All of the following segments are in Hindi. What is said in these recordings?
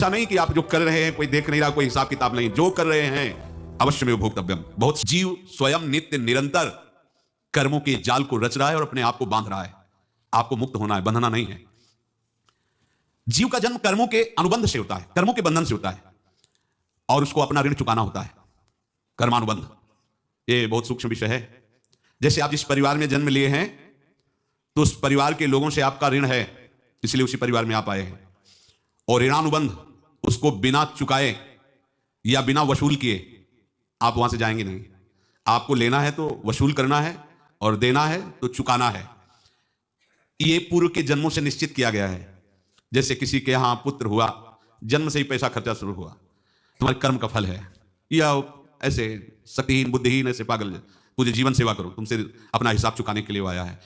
ऐसा नहीं कि आप जो कर रहे हैं कोई देख नहीं रहा, कोई हिसाब किताब नहीं, जो कर रहे हैं अवश्य में भोक्तव्यम। बहुत जीव स्वयं नित्य निरंतर कर्मों के जाल को रच रहा है और अपने आप को बांध रहा है। आपको मुक्त होना है, बंधना नहीं है। जीव का जन्म कर्मों के अनुबंध से होता है, कर्मों के बंधन से होता है, और उसको अपना ऋण चुकाना होता है। कर्मानुबंध ये बहुत सूक्ष्म विषय है। जैसे आप जिस परिवार में जन्म लिए हैं तो उस परिवार के लोगों से आपका ऋण है, इसलिए उसी परिवार में आप आए हैं। और ऋणानुबंध उसको बिना चुकाए या बिना वसूल किए आप वहां से जाएंगे नहीं। आपको लेना है तो वसूल करना है और देना है तो चुकाना है। ये पूर्व के जन्मों से निश्चित किया गया है। जैसे किसी के यहां पुत्र हुआ, जन्म से ही पैसा खर्चा शुरू हुआ, तुम्हारे कर्म का फल है। या ऐसे शक्तिहीन बुद्धिहीन ऐसे पागल, तुझे जीवन सेवा करो, तुमसे अपना हिसाब चुकाने के लिए वो आया है।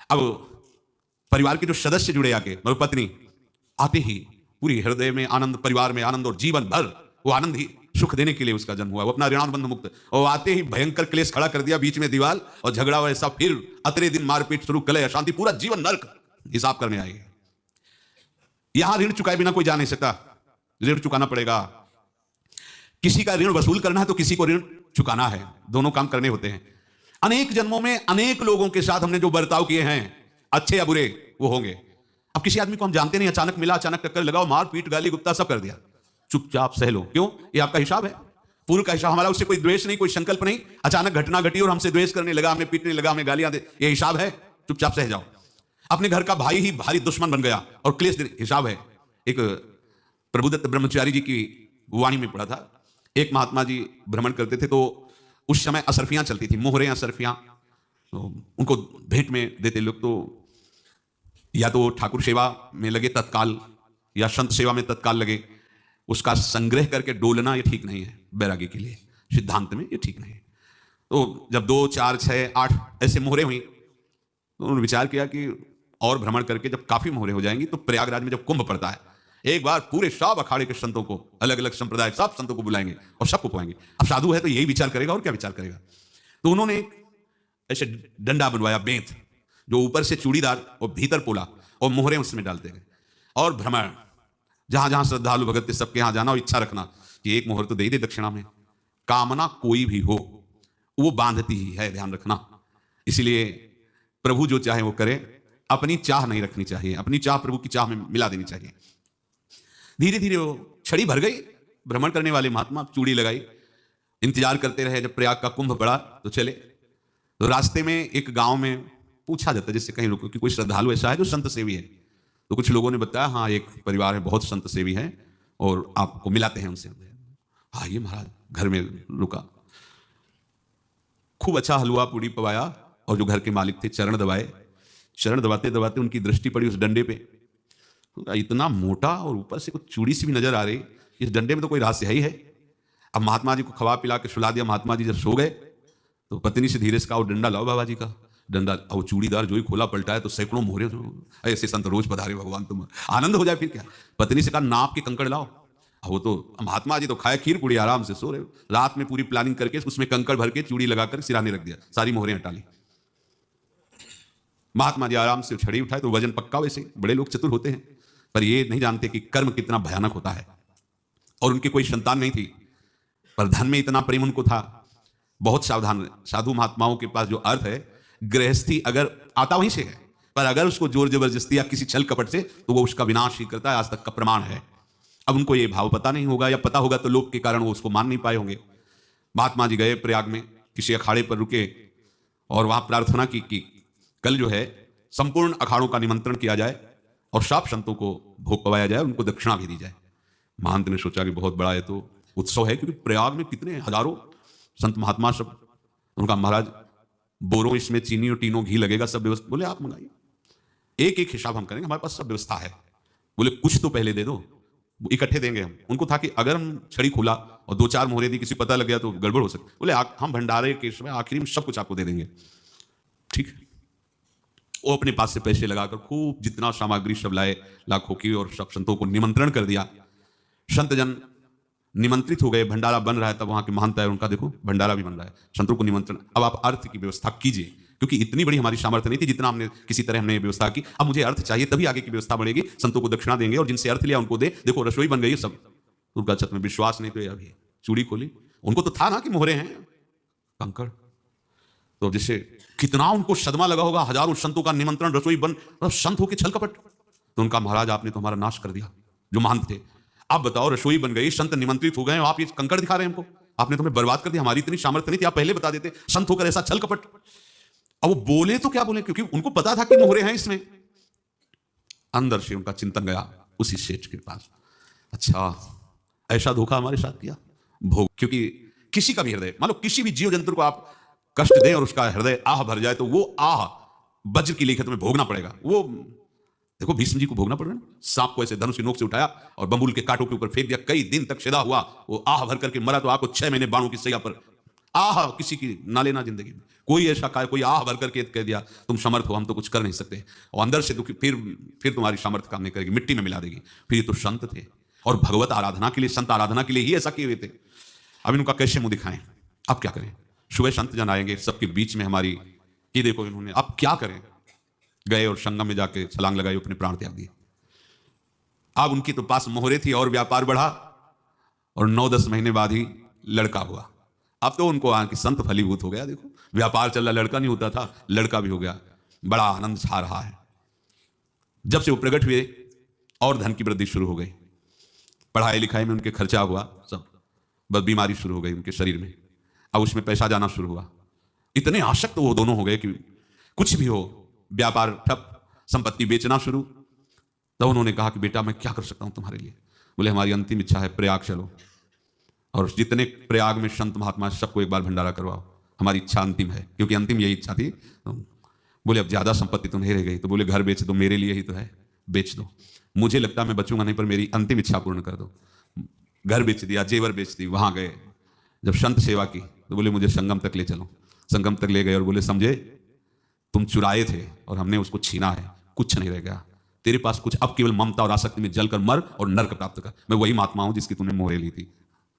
अब परिवार के जो सदस्य जुड़े आके, मतलब पत्नी आते ही पूरी हृदय में आनंद, परिवार में आनंद, और जीवन भर वो आनंद ही सुख देने के लिए उसका जन्म हुआ। वो अपना ऋणानुबंध मुक्त, और आते ही भयंकर क्लेश खड़ा कर दिया, बीच में दीवार और झगड़ा वैसा, फिर अतरे दिन मारपीट शुरू, कलह अशांति, पूरा जीवन नर्क हिसाब करने आई है। यहां ऋण चुकाए बिना कोई जा नहीं सकता, ऋण चुकाना पड़ेगा। किसी का ऋण वसूल करना है तो किसी को ऋण चुकाना है, दोनों काम करने होते हैं। अनेक जन्मों में अनेक लोगों के साथ हमने जो बर्ताव किए हैं, अच्छे या बुरे, वो होंगे। अब किसी आदमी को हम जानते नहीं, अचानक मिला, अचानक टक्कर लगाओ, मार पीट गाली गुप्ता सब कर दिया, चुपचाप सह लो। क्यों? ये आपका हिसाब है, पूर्व का हिसाब। हमारा उससे कोई द्वेष नहीं, कोई संकल्प नहीं। अचानक घटना घटी और हमसे द्वेष करने लगा, हमें पीटने लगा, हमें गालियां दे, ये हिसाब है, चुपचाप सह जाओ। अपने घर का भाई ही भारी दुश्मन बन गया और क्लेश, हिसाब है। एक प्रभुदत्त ब्रह्मचारी जी की वाणी में पढ़ा था, एक महात्मा जी भ्रमण करते थे तो उस समय असरफियां चलती थी, मोहरे असरफियां, तो उनको भेंट में देते लोग। तो या तो ठाकुर सेवा में लगे तत्काल, या संत सेवा में तत्काल लगे। उसका संग्रह करके डोलना ये ठीक नहीं है, बैरागी के लिए सिद्धांत में ये ठीक नहीं है। तो जब 2, 4, 6, 8 ऐसे मोहरे हुई तो उन्होंने विचार किया कि और भ्रमण करके जब काफी मोहरे हो जाएंगी तो प्रयागराज में जब कुंभ पड़ता है, एक बार पूरे सब अखाड़े के संतों को, अलग अलग संप्रदाय सब संतों को बुलाएंगे और सबको पुआएंगे। अब साधु है तो यही विचार करेगा, और क्या विचार करेगा। तो उन्होंने एक ऐसे डंडा बनवाया, बेंत, जो ऊपर से चूड़ीदार और भीतर पोला, और मोहरे उसमें डालते गए। और भ्रमण, जहां जहां श्रद्धालु भगत थे सबके यहां जाना और इच्छा रखना कि एक मोहर तो दे दे दक्षिणा में। कामना कोई भी हो वो बांधती ही है, ध्यान रखना। इसलिए प्रभु जो चाहे वो करे, अपनी चाह नहीं रखनी चाहिए, अपनी चाह प्रभु की चाह में मिला देनी चाहिए। धीरे धीरे वो छड़ी भर गई, भ्रमण करने वाले महात्मा चूड़ी लगाई, इंतजार करते रहे। जब प्रयाग का कुंभ पड़ा तो चले। तो रास्ते में एक गांव में पूछा जाता है, जिससे कहीं लोगों कि कोई श्रद्धालु ऐसा है जो संत सेवी है। तो कुछ लोगों ने बताया, हाँ एक परिवार है बहुत संत सेवी है और आपको मिलाते हैं उनसे। हाँ ये महाराज, घर में रुका, खूब अच्छा हलवा पूड़ी पवाया, और जो घर के मालिक थे चरण दबाए। चरण दबाते दबाते उनकी दृष्टि पड़ी उस डंडे पे, इतना मोटा और ऊपर से कुछ चूड़ी सी भी नजर आ रही, इस डंडे में तो कोई रहस्य है ही है। अब महात्मा जी को खवा पिला के सुला दिया। महात्मा जी जब सो गए तो पत्नी से धीरे से कहा, वो डंडा लाओ बाबा जी का। डंडा, और चूड़ीदार जो ही खोला पलटा है तो सैकड़ों मोहरे। ऐसे संत रोज पधारे भगवान, तुम आनंद हो जाए फिर क्या। पत्नी से कहा, नाप के कंकड़ लाओ। वो तो महात्मा जी तो खाए खीर पूरी, आराम से सो रहे। रात में पूरी प्लानिंग करके उसमें कंकड़ भर के चूड़ी लगाकर सिराने रख दिया, सारी मोहरें हटा ली। महात्मा जी आराम से छड़ी उठाए तो वजन पक्का। वैसे बड़े लोग चतुर होते हैं, पर ये नहीं जानते कि कर्म कितना भयानक होता है। और उनकी कोई संतान नहीं थी, पर धन में इतना प्रेम उनको था। बहुत सावधान साधु महात्माओं के पास जो अर्थ है, गृहस्थी अगर आता वहीं से है, पर अगर उसको जोर जबरदस्ती या किसी छल कपट से, तो वो उसका विनाश ही करता है। आज तक का प्रमाण है। अब उनको ये भाव पता नहीं होगा, या पता होगा तो लोभ के कारण वो उसको मान नहीं पाए होंगे। महात्मा जी गए प्रयाग में, किसी अखाड़े पर रुके और वहां प्रार्थना की कि कल जो है संपूर्ण अखाड़ों का निमंत्रण किया जाए और सब संतों को भोग पवाया जाए, उनको दक्षिणा भी दी जाए। महंत ने सोचा कि बहुत बड़ा है तो उत्सव है, क्योंकि प्रयाग में कितने हजारों संत महात्मा सब। उनका महाराज बोरों इसमें चीनी और टीनों घी लगेगा, सब व्यवस्था। बोले आप मंगाइए, एक एक हिसाब हम करेंगे, हमारे पास सब व्यवस्था है। बोले कुछ तो पहले दे दो, इकट्ठे देंगे हम। उनको था कि अगर हम छड़ी खुला और 2-4 मोहरे दी, किसी पता लग गया तो गड़बड़ हो सकती। बोले हम भंडारे के समय आखिरी में सब कुछ आपको दे देंगे। ठीक है। वो अपने पास से पैसे लगाकर खूब जितना सामग्री सब लाए, लाखों की, और सब संतों को निमंत्रण कर दिया। संत जन निमंत्रित हो गए, भंडारा बन रहा है। तब वहां के महंत है, उनका देखो भंडारा भी बन रहा है, संतों को निमंत्रण। अब आप अर्थ की व्यवस्था कीजिए। क्योंकि इतनी बड़ी हमारी सामर्थ्य नहीं थी जितना किसी तरह हमने व्यवस्था की। अब मुझे अर्थ चाहिए, तभी आगे की व्यवस्था बढ़ेगी। संतों को दक्षिणा देंगे और जिनसे अर्थ लिया उनको दे। देखो रसोई बन गई सब। उनका छत में विश्वास नहीं तो ये अभी चूड़ी खोली। उनको तो था ना कि मोहरे हैं कंकड़। तो जैसे कितना उनको सदमा लगा होगा, हजारों संतों का निमंत्रण, रसोई बन, संत होके छल कपट। तो उनका महाराज आपने तो हमारा नाश कर दिया जो महंत थे। आप बताओ रसोई बन गई, संत निमंत्रित हो गए, आप ये कंकड़ दिखा रहे हैं हमको। आपने तो हमें बर्बाद कर दिया। हमारी इतनी सामर्थ्य नहीं थी, आप पहले बता देते। संत होकर ऐसा छल कपट। अब वो बोले तो क्या बोले, क्योंकि उनको पता था कि मोहरे हैं इसमें। अंदर से उनका चिंतन गया उसी सेठ के पास, अच्छा ऐसा धोखा हमारे साथ किया भोग। क्योंकि किसी का भी हृदय, मान लो किसी भी जीव जंतु को आप कष्ट दें और उसका हृदय आह भर जाए, तो वो आह वज्र की लिखत में भोगना पड़ेगा। वो देखो भीष्म जी को भोगना पड़ रहा है। सांप को ऐसे धनुष की नोक से उठाया और बंबूल के कांटों के ऊपर फेंक दिया, कई दिन तक सदा हुआ, वो आह भर करके मरा। तो आपको 6 महीने बाणों की सैया पर आह किसी की ना लेना जिंदगी में। कोई ऐसा कोई आह भर करके कह दिया तुम समर्थ हो, हम तो कुछ कर नहीं सकते, और अंदर से दुखी, फिर तुम्हारी सामर्थ्य काम नहीं करेगी, मिट्टी में मिला देगी। फिर ये तो संत थे और भगवत आराधना के लिए, संत आराधना के लिए ही ऐसा किए हुए थे। अब इनका कैसे मुंह दिखाएं, अब क्या करें। सुबह संत जन आएंगे, सबके बीच में हमारी ये देखो इन्होंने, अब क्या करें। गए और संगम में जाके छलांग लगाई, अपने प्राण त्याग दिए। अब उनकी तो पास मोहरे थी और व्यापार बढ़ा, और 9-10 महीने बाद ही लड़का हुआ। अब तो उनको आके संत फलीभूत हो गया। देखो व्यापार चल रहा, लड़का नहीं होता था, लड़का भी हो गया। बड़ा आनंद छा रहा है। जब से वो प्रकट हुए और धन की वृद्धि शुरू हो गई, पढ़ाई लिखाई में उनके खर्चा हुआ सब, बस बीमारी शुरू हो गई उनके शरीर में। अब उसमें पैसा जाना शुरू हुआ। इतने आसक्त वो दोनों हो गए कि कुछ भी हो, व्यापार ठप, संपत्ति बेचना शुरू। तब उन्होंने कहा कि बेटा मैं क्या कर सकता हूं तुम्हारे लिए। बोले हमारी अंतिम इच्छा है प्रयाग चलो, और जितने प्रयाग में संत महात्मा सबको एक बार भंडारा करवाओ। हमारी इच्छा अंतिम है, क्योंकि अंतिम यही इच्छा थी। तो बोले अब ज्यादा संपत्ति तो नहीं रह गई। तो बोले घर बेच दो, मेरे लिए ही तो है, बेच दो। मुझे लगता मैं बचूंगा नहीं, पर मेरी अंतिम इच्छा पूर्ण कर दो। घर बेच दिया, जेवर बेच दी। वहां गए, जब संत सेवा की तो बोले मुझे संगम तक ले चलो। संगम तक ले गए और बोले समझे तुम चुराए थे और हमने उसको छीना है, कुछ नहीं रह गया तेरे पास कुछ, अब केवल ममता और आसक्ति में जलकर मर और नरक प्राप्त कर। मैं वही महात्मा हूं जिसकी तुमने मोहरे ली थी,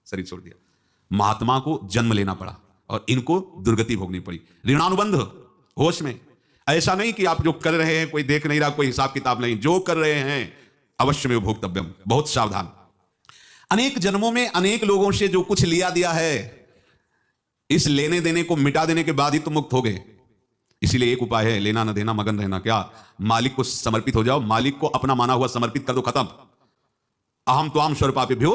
शरीर छोड़ दिया। महात्मा को जन्म लेना पड़ा और इनको दुर्गति भोगनी पड़ी। ऋणानुबंध होश में। ऐसा नहीं कि आप जो कर रहे हैं कोई देख नहीं रहा, कोई हिसाब किताब नहीं, जो कर रहे हैं अवश्य में भोक्तव्यम। बहुत सावधान। अनेक जन्मों में अनेक लोगों से जो कुछ लिया दिया है, इस लेने देने को मिटा देने के बाद ही तुम मुक्त हो गए। इसीलिए एक उपाय है, लेना न देना मगन रहना। क्या? मालिक को समर्पित हो जाओ, मालिक को अपना माना हुआ समर्पित कर दो, खत्म। अहम त्वाम स्वरूपापेभ्यो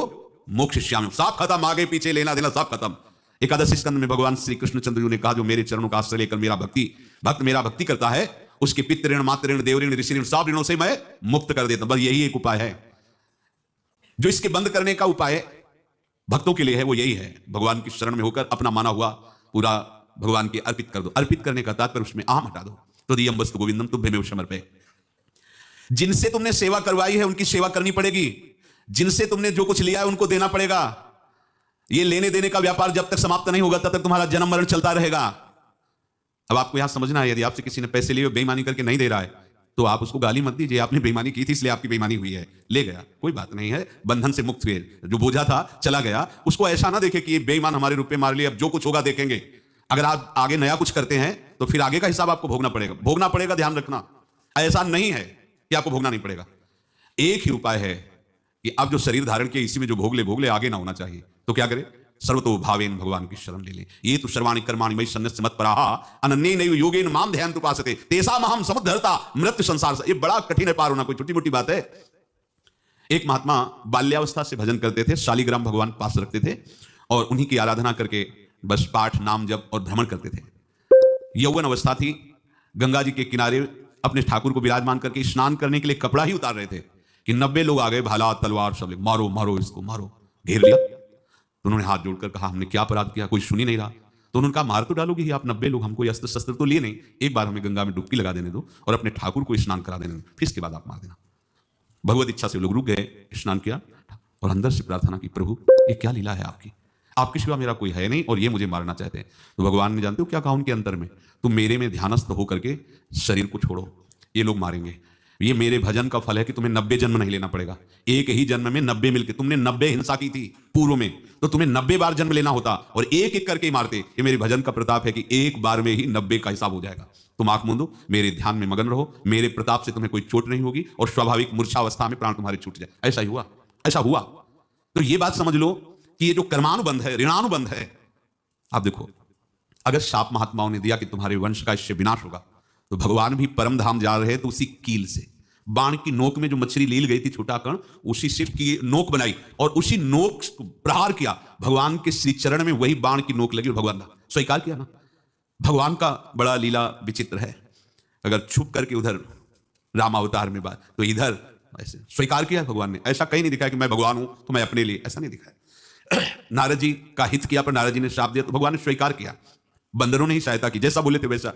मोक्षयिष्यामि, सब खत्म। आगे पीछे लेना देना सब खत्म। एकादश स्कंद में भगवान श्री कृष्णचंद्र जी ने कहा जो मेरे चरणों का आश्रय लेकर भक्त मेरा भक्ति करता है, उसके पितृ ऋण, मातृ ऋण, देव ऋण, ऋषि ऋण, सब ऋणों से मैं मुक्त कर देता हूं। बस यही एक उपाय है जो इसके बंद करने का उपाय भक्तों के लिए है, वो यही है, भगवान की शरण में होकर अपना माना हुआ पूरा भगवान के अर्पित कर दो। अर्पित करने का तात्पर्य उसमें आम हटा दो। तो दियम वस्तु गोविंदम तुभ्यमेव समर्पये। जिनसे तुमने सेवा करवाई है उनकी सेवा करनी पड़ेगी, जिनसे तुमने जो कुछ लिया है उनको देना पड़ेगा। ये लेने देने का व्यापार जब तक समाप्त नहीं होगा तब तक तुम्हारा जन्म मरण चलता रहेगा। अब आपको यहां समझना है, यदि आपसे किसी ने पैसे लिए बेईमानी करके नहीं दे रहा है तो आप उसको गाली मत दीजिए, आपने बेईमानी की थी इसलिए आपकी बेईमानी हुई है, ले गया, कोई बात नहीं है, बंधन से मुक्त हुए, जो बोझा था चला गया। उसको ऐसा ना देखे कि ये बेईमान हमारे रुपए मार लिए, अब जो कुछ होगा देखेंगे। अगर आप आगे नया कुछ करते हैं तो फिर आगे का हिसाब आपको भोगना पड़ेगा, ध्यान रखना। ऐसा नहीं है कि आपको भोगना नहीं पड़ेगा। एक ही उपाय है कि अब जो शरीर धारण किया इसी में जो भोग ले आगे ना होना चाहिए। तो क्या करें? सर्वतो भावेन भगवान की शरण ले ले। ये तो सर्वाणि कर्माणि मयि सन्न्यस्य मत्पराः अनन्येनैव योगेन माम ध्यायन्तु उपासते तेषामहं समुद्धर्ता मृत्यु संसार से। ये बड़ा कठिन है पार होना, कोई छोटी मोटी बात है। एक महात्मा बाल्यावस्था से भजन करते थे, शालिग्राम भगवान पास रखते थे और उन्हीं की आराधना करके बस पाठ, नाम, जप और भ्रमण करते थे। यौवन अवस्था थी, गंगा जी के किनारे अपने ठाकुर को विराजमान करके स्नान करने के लिए कपड़ा ही उतार रहे थे कि 90 लोग आ गए, भाला तलवार सब, मारो मारो इसको मारो, घेर लिया। तो उन्होंने हाथ जोड़कर कहा हमने क्या अपराध किया, कोई सुन ही नहीं रहा। तो उन्होंने कहा मार तो डालोगे ही आप, 90 लोग, हमको अस्त्र शस्त्र तो लिए नहीं, एक बार हमें गंगा में डुबकी लगा देने दो और अपने ठाकुर को स्नान करा देने दो, फिर इसके बाद आप मार देना। भगवत इच्छा से लोग रुक गए, स्नान किया और अंदर से प्रार्थना की, प्रभु ये क्या लीला है आपकी सिवा मेरा कोई है नहीं और ये मुझे मारना चाहते हैं। तो भगवान ने जानते हो क्या कहा उनके अंतर में? तुम मेरे में ध्यानस्थ होकर के शरीर को छोड़ो, ये लोग मारेंगे। ये मेरे भजन का फल है कि तुम्हें 90 जन्म नहीं लेना पड़ेगा, एक ही जन्म में 90 मिलके। तुमने 90 हिंसा की थी पूर्व में, तो तुम्हें 90 बार जन्म लेना होता और एक एक करके ही मारते। ये मेरे भजन का प्रताप है कि एक बार में ही 90 का हिसाब हो जाएगा। तुम आंख मूंदो, मेरे ध्यान में मगन रहो, मेरे प्रताप से तुम्हें कोई चोट नहीं होगी और स्वाभाविक मूर्छावस्था में प्राण तुम्हारे छूट जाए। ऐसा ही हुआ, ऐसा हुआ। तो ये बात समझ लो कि ये जो कर्मानुबंध है, ऋणानुबंध है। आप देखो, अगर शाप महात्माओं ने दिया कि तुम्हारे वंश का इससे विनाश होगा, तो भगवान भी परम धाम जा रहे तो उसी कील से, बाण की नोक में जो मछली लील गई थी छोटा कण, उसी शिव की नोक बनाई और उसी नोक प्रहार किया। भगवान के श्री चरण में वही बाण की नोक लगी और भगवान स्वीकार किया ना। भगवान का बड़ा लीला विचित्र है। अगर छुप करके उधर रामावतार में बात, तो इधर ऐसे स्वीकार किया भगवान ने। ऐसा कहीं नहीं दिखाया कि मैं भगवान हूं तो मैं अपने लिए, ऐसा नहीं दिखाया। नारद जी का हित किया पर नारद जी ने श्राप दिया तो भगवान ने स्वीकार किया। बंदरों ने ही सहायता की, जैसा बोले थे वैसा।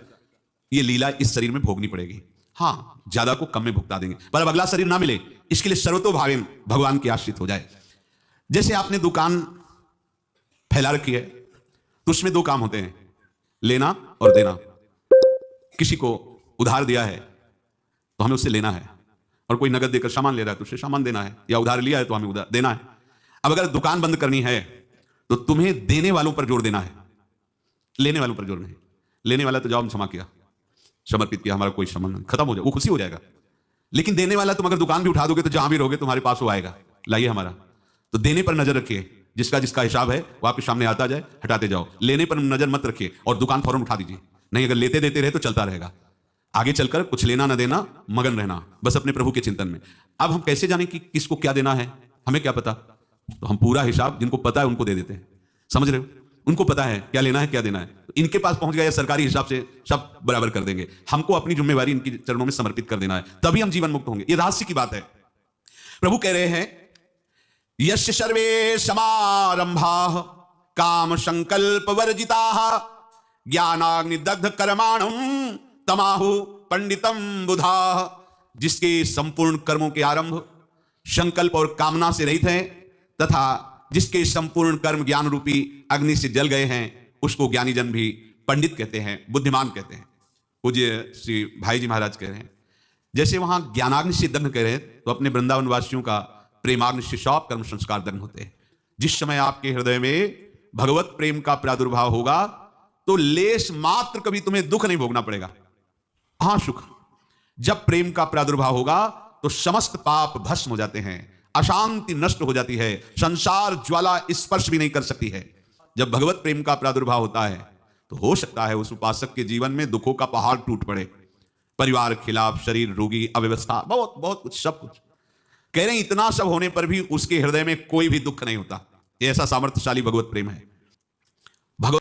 ये लीला इस शरीर में भोगनी पड़ेगी। हाँ, ज्यादा को कम में भुगता देंगे, पर अब अगला शरीर ना मिले इसके लिए सर्वतोभावेन भगवान के आश्रित हो जाए। जैसे आपने दुकान फैला रखी है तो उसमें दो काम होते हैं, लेना और देना। किसी को उधार दिया है तो हमें उससे लेना है, और कोई नगद देकर सामान ले रहा है तो उससे सामान देना है, या उधार लिया है तो हमें उधार देना है। अब अगर दुकान बंद करनी है तो तुम्हें देने वालों पर जोर देना है, लेने वालों पर जोर नहीं। लेने वाला तो जाओ, हम क्षमा किया, समर्पित किया, हमारा कोई संबंध नहीं, खत्म हो जाए, वो खुशी हो जाएगा। लेकिन देने वाला तुम अगर दुकान भी उठा दोगे तो जहां भी रहोगे तुम्हारे पास वो आएगा, लाइए हमारा। तो देने पर नजर रखिए, जिसका जिसका हिसाब है वो आपके सामने आता जाए, हटाते जाओ। लेने पर नजर मत रखिए और दुकान फौरन उठा दीजिए, नहीं अगर लेते देते रहे तो चलता रहेगा। आगे चलकर कुछ लेना ना देना, मगन रहना बस अपने प्रभु के चिंतन में। अब हम कैसे जाने कि किसको क्या देना है, हमें क्या पता। तो हम पूरा हिसाब जिनको पता है उनको दे देते हैं, समझ रहे हो, उनको पता है क्या लेना है क्या देना है, तो इनके पास पहुंच गया, सरकारी हिसाब से सब बराबर कर देंगे। हमको अपनी जिम्मेवारी इनकी चरणों में समर्पित कर देना है, तभी हम जीवन मुक्त होंगे। ये रहस्य की बात है। प्रभु कह रहे हैं, यस्य सर्वे समारंभाः काम संकल्प वर्जिताः ज्ञानाग्निदग्ध कर्माणं तमाहु पंडितम बुधाः। जिसके संपूर्ण कर्मों के आरंभ संकल्प और कामना से रहित हैं तथा जिसके संपूर्ण कर्म ज्ञान रूपी अग्नि से जल गए हैं, उसको ज्ञानी जन भी पंडित कहते हैं, बुद्धिमान कहते हैं। पूज्य श्री भाई जी महाराज कह रहे हैं, जैसे वहां ज्ञानाग्नि से दग्ध कह रहे हैं, तो अपने वृंदावन वासियों का प्रेमाग्नि से सब कर्म संस्कार दग्ध होते हैं। जिस समय आपके हृदय में भगवत प्रेम का प्रादुर्भाव होगा तो लेश मात्र कभी तुम्हें दुख नहीं भोगना पड़ेगा, हाँ सुख। जब प्रेम का प्रादुर्भाव होगा तो समस्त पाप भस्म हो जाते हैं, अशांति नष्ट हो जाती है, संसार ज्वाला स्पर्श भी नहीं कर सकती है। जब भगवत प्रेम का प्रादुर्भाव होता है तो हो सकता है उस उपासक के जीवन में दुखों का पहाड़ टूट पड़े, परिवार खिलाफ, शरीर रोगी, अव्यवस्था, बहुत बहुत कुछ, सब कुछ। कह रहे हैं इतना सब होने पर भी उसके हृदय में कोई भी दुख नहीं होता। ऐसा सामर्थ्यशाली भगवत प्रेम है।